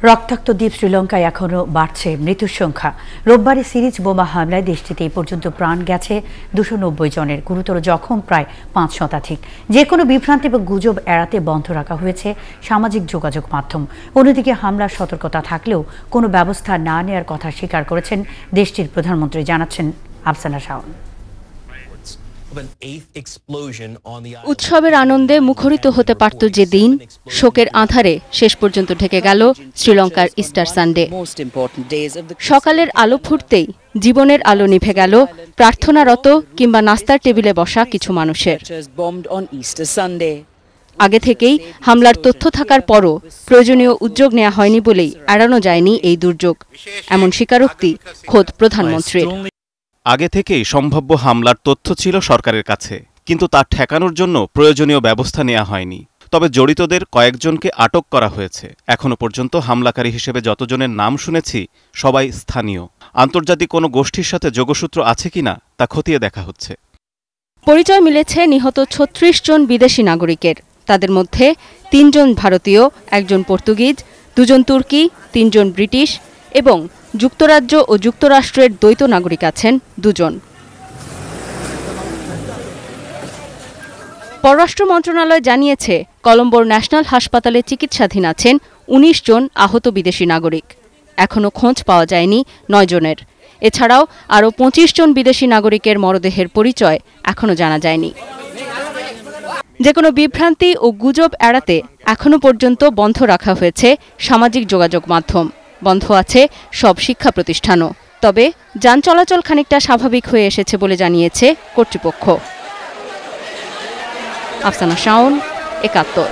রক্তাক্ত দ্বীপ শ্রীলঙ্কায় এখনও বাড়ছে মৃত্যুর সংখ্যা। রোববারে সিরিজ বোমা হামলায় দেশটিতে এই পর্যন্ত প্রাণ গেছে 290 জনের, গুরুতর জখম প্রায় 5 শতাধিক। যে কোনো বিভ্রান্তি এবং গুজব এড়াতে বন্ধ রাখা হয়েছে সামাজিক যোগাযোগ মাধ্যম। অন্যদিকে হামলার সতর্কতা থাকলেও কোনো ব্যবস্থা না নেওয়ার কথা স্বীকার করেছেন দেশটির প্রধানমন্ত্রী, জানাচ্ছেন আফসানা শাওন। উৎসবের আনন্দে মুখরিত হতে পারত যে দিন, শোকের আঁধারে শেষ পর্যন্ত ঢেকে গেল শ্রীলঙ্কার ইস্টার সানডে। সকালের আলো ফুটতেই জীবনের আলো নিভে গেল প্রার্থনারত কিংবা নাস্তার টেবিলে বসা কিছু মানুষের। আগে থেকেই হামলার তথ্য থাকার পরও প্রয়োজনীয় উদ্যোগ নেওয়া হয়নি বলেই এড়ানো যায়নি এই দুর্যোগ, এমন স্বীকারোক্তি খোদ প্রধানমন্ত্রীর। আগে থেকেই সম্ভাব্য হামলার তথ্য ছিল সরকারের কাছে, কিন্তু তা ঠেকানোর জন্য প্রয়োজনীয় ব্যবস্থা নেওয়া হয়নি। তবে জড়িতদের কয়েকজনকে আটক করা হয়েছে। এখনো পর্যন্ত হামলাকারী হিসেবে যতজনের নাম শুনেছি সবাই স্থানীয়। আন্তর্জাতিক কোনো গোষ্ঠীর সাথে যোগসূত্র আছে কিনা তা খতিয়ে দেখা হচ্ছে। পরিচয় মিলেছে নিহত 36 জন বিদেশি নাগরিকের। তাদের মধ্যে 3 জন ভারতীয়, 1 জন পর্তুগিজ, 2 জন তুর্কি, 3 জন ব্রিটিশ এবং যুক্তরাজ্য ও যুক্তরাষ্ট্রের দ্বৈত নাগরিক আছেন 2 জন। পররাষ্ট্র মন্ত্রণালয় জানিয়েছে, কলম্বোর ন্যাশনাল হাসপাতালে চিকিৎসাধীন আছেন 19 জন আহত বিদেশি নাগরিক। এখনও খোঁজ পাওয়া যায়নি 9 জনের। এছাড়াও আরও 25 জন বিদেশি নাগরিকের মরদেহের পরিচয় এখনও জানা যায়নি। যে কোনো বিভ্রান্তি ও গুজব এড়াতে এখনও পর্যন্ত বন্ধ রাখা হয়েছে সামাজিক যোগাযোগ মাধ্যম। বন্ধ আছে সব শিক্ষা প্রতিষ্ঠানও। তবে যান চলাচল খানিকটা স্বাভাবিক হয়ে এসেছে বলে জানিয়েছে কর্তৃপক্ষ। আফসানা শাওন, ৭১।